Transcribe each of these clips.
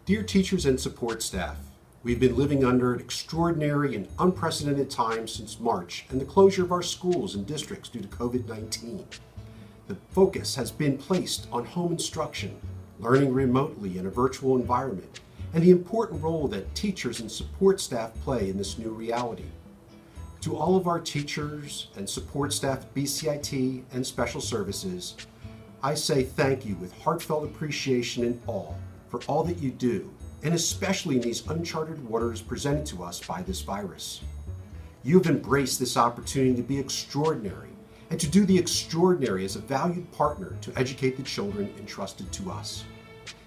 Dear teachers and support staff, we've been living under an extraordinary and unprecedented time since March and the closure of our schools and districts due to COVID-19. The focus has been placed on home instruction, learning remotely in a virtual environment, and the important role that teachers and support staff play in this new reality. To all of our teachers and support staff at BCIT and Special Services, I say thank you with heartfelt appreciation and awe for all that you do, and especially in these uncharted waters presented to us by this virus. You have embraced this opportunity to be extraordinary and to do the extraordinary as a valued partner to educate the children entrusted to us.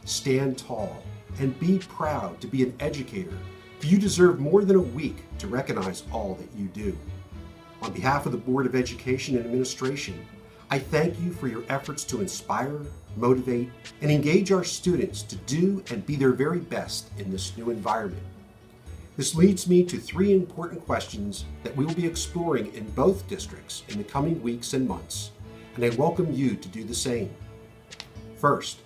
Stand tall and be proud to be an educator, for you deserve more than a week to recognize all that you do. On behalf of the Board of Education and Administration, I thank you for your efforts to inspire, motivate, and engage our students to do and be their very best in this new environment. This leads me to three important questions that we will be exploring in both districts in the coming weeks and months, and I welcome you to do the same. First,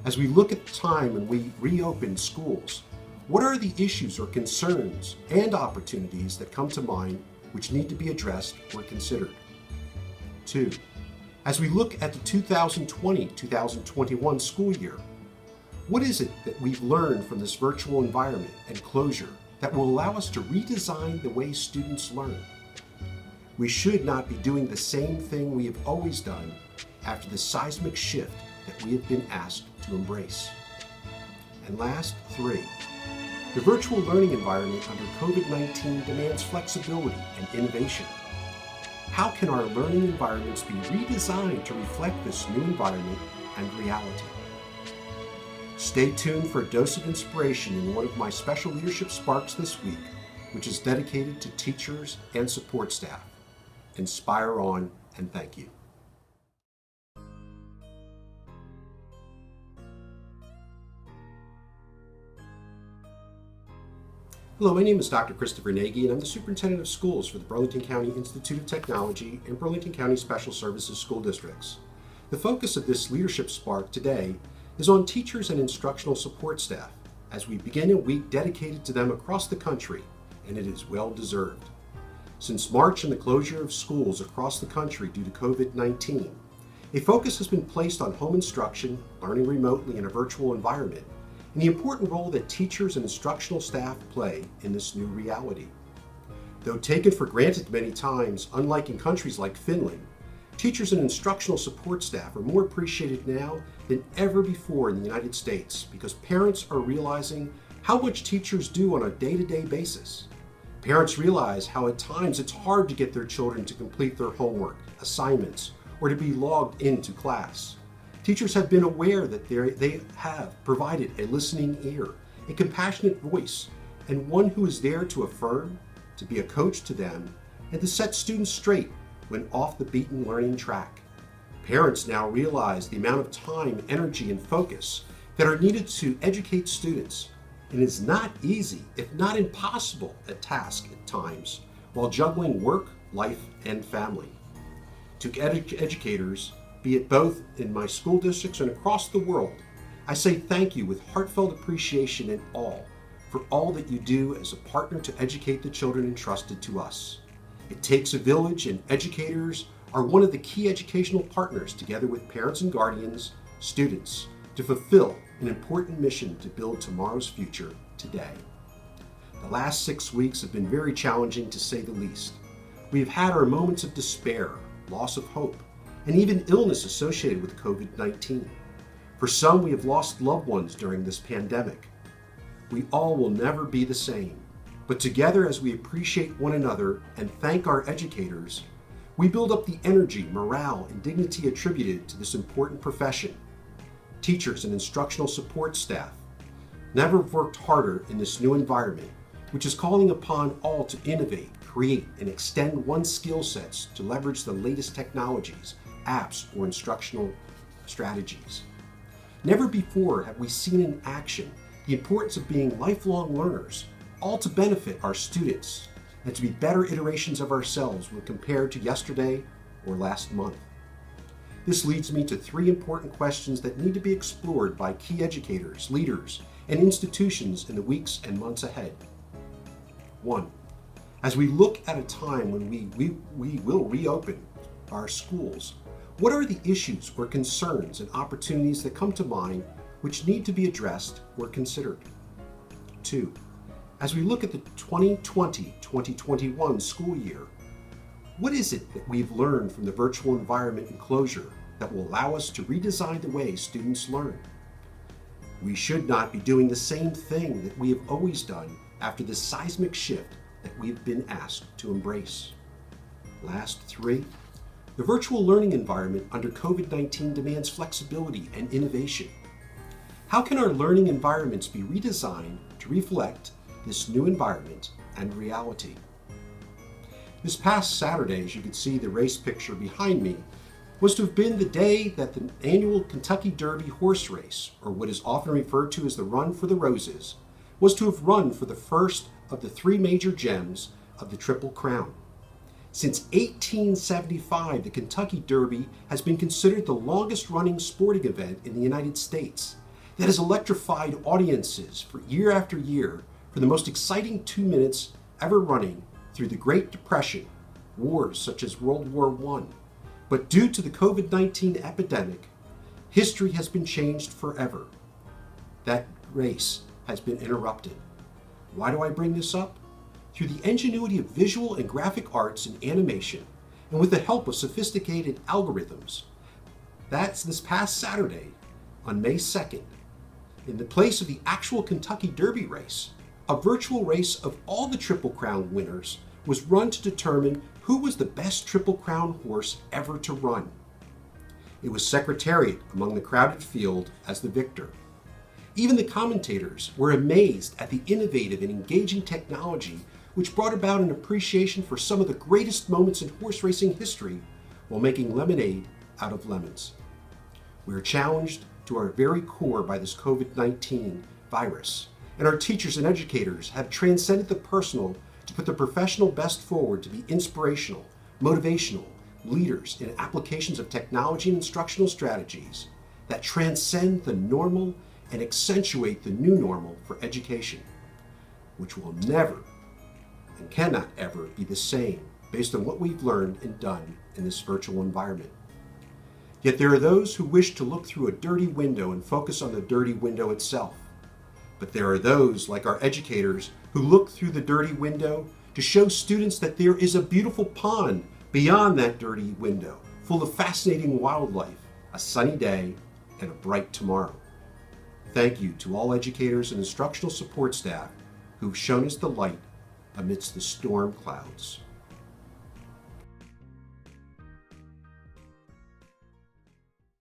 as we look at the time when we reopen schools, what are the issues or concerns and opportunities that come to mind which need to be addressed or considered? Two, as we look at the 2020-2021 school year, what is it that we've learned from this virtual environment and closure that will allow us to redesign the way students learn? We should not be doing the same thing we have always done after the seismic shift that we have been asked to embrace. And last, three, the virtual learning environment under COVID-19 demands flexibility and innovation. How can our learning environments be redesigned to reflect this new environment and reality? Stay tuned for a dose of inspiration in one of my special leadership sparks this week, which is dedicated to teachers and support staff. Inspire on, and thank you. Hello, my name is Dr. Christopher Nagy, and I'm the Superintendent of Schools for the Burlington County Institute of Technology and Burlington County Special Services School Districts. The focus of this leadership spark today is on teachers and instructional support staff as we begin a week dedicated to them across the country, and it is well deserved. Since March and the closure of schools across the country due to COVID-19, a focus has been placed on home instruction, learning remotely in a virtual environment, and the important role that teachers and instructional staff play in this new reality. Though taken for granted many times, unlike in countries like Finland, teachers and instructional support staff are more appreciated now than ever before in the United States because parents are realizing how much teachers do on a day-to-day basis. Parents realize how at times it's hard to get their children to complete their homework, assignments, or to be logged into class. Teachers have been aware that they have provided a listening ear, a compassionate voice, and one who is there to affirm, to be a coach to them, and to set students straight when off the beaten learning track. Parents now realize the amount of time, energy, and focus that are needed to educate students, and it is not easy, if not impossible, a task at times, while juggling work, life, and family. To educators, be it both in my school districts and across the world, I say thank you with heartfelt appreciation and awe for all that you do as a partner to educate the children entrusted to us. It takes a village, and educators are one of the key educational partners together with parents and guardians, students, to fulfill an important mission to build tomorrow's future today. The last 6 weeks have been very challenging to say the least. We have had our moments of despair, loss of hope, and even illness associated with COVID-19. For some, we have lost loved ones during this pandemic. We all will never be the same, but together as we appreciate one another and thank our educators, we build up the energy, morale, and dignity attributed to this important profession. Teachers and instructional support staff never worked harder in this new environment, which is calling upon all to innovate, create, and extend one's skill sets to leverage the latest technologies, apps, or instructional strategies. Never before have we seen in action the importance of being lifelong learners, all to benefit our students and to be better iterations of ourselves when compared to yesterday or last month. This leads me to three important questions that need to be explored by key educators, leaders, and institutions in the weeks and months ahead. 1. As we look at a time when we will reopen our schools, what are the issues or concerns and opportunities that come to mind which need to be addressed or considered? 2. As we look at the 2020-2021 school year, what is it that we've learned from the virtual environment and closure that will allow us to redesign the way students learn? We should not be doing the same thing that we have always done after the seismic shift that we've been asked to embrace. Last 3, the virtual learning environment under COVID-19 demands flexibility and innovation. How can our learning environments be redesigned to reflect this new environment and reality? This past Saturday, as you can see the race picture behind me, was to have been the day that the annual Kentucky Derby horse race, or what is often referred to as the Run for the Roses, was to have run for the first of the 3 major gems of the Triple Crown. Since 1875, the Kentucky Derby has been considered the longest running sporting event in the United States that has electrified audiences for year after year for the most exciting 2 minutes ever running through the Great Depression, wars such as World War I. But due to the COVID-19 epidemic, history has been changed forever. That race has been interrupted. Why do I bring this up? Through the ingenuity of visual and graphic arts and animation, and with the help of sophisticated algorithms, that's this past Saturday, on May 2nd, in the place of the actual Kentucky Derby race, a virtual race of all the Triple Crown winners was run to determine who was the best Triple Crown horse ever to run. It was Secretariat among the crowded field as the victor. Even the commentators were amazed at the innovative and engaging technology which brought about an appreciation for some of the greatest moments in horse racing history while making lemonade out of lemons. We are challenged to our very core by this COVID-19 virus, and our teachers and educators have transcended the personal to put the professional best forward to be inspirational, motivational leaders in applications of technology and instructional strategies that transcend the normal and accentuate the new normal for education, which will never and cannot ever be the same based on what we've learned and done in this virtual environment. Yet there are those who wish to look through a dirty window and focus on the dirty window itself. But there are those, like our educators, who look through the dirty window to show students that there is a beautiful pond beyond that dirty window, full of fascinating wildlife, a sunny day, and a bright tomorrow. Thank you to all educators and instructional support staff who've shown us the light amidst the storm clouds.